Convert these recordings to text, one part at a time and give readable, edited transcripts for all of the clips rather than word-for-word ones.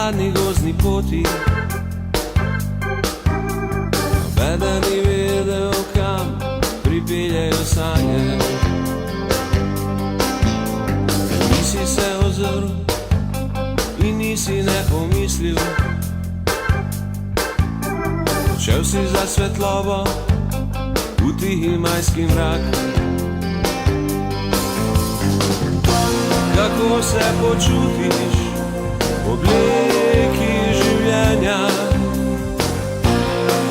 hladni gozdni poti. Nobeden ni vedel, kam pripeljejo sanje. Nisi se ozrl in nisi ne pomislil, odšel si za svetlobo v tihi majski mrak. Kako se počutiš v obliki življenja?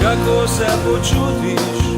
Kako se počutiš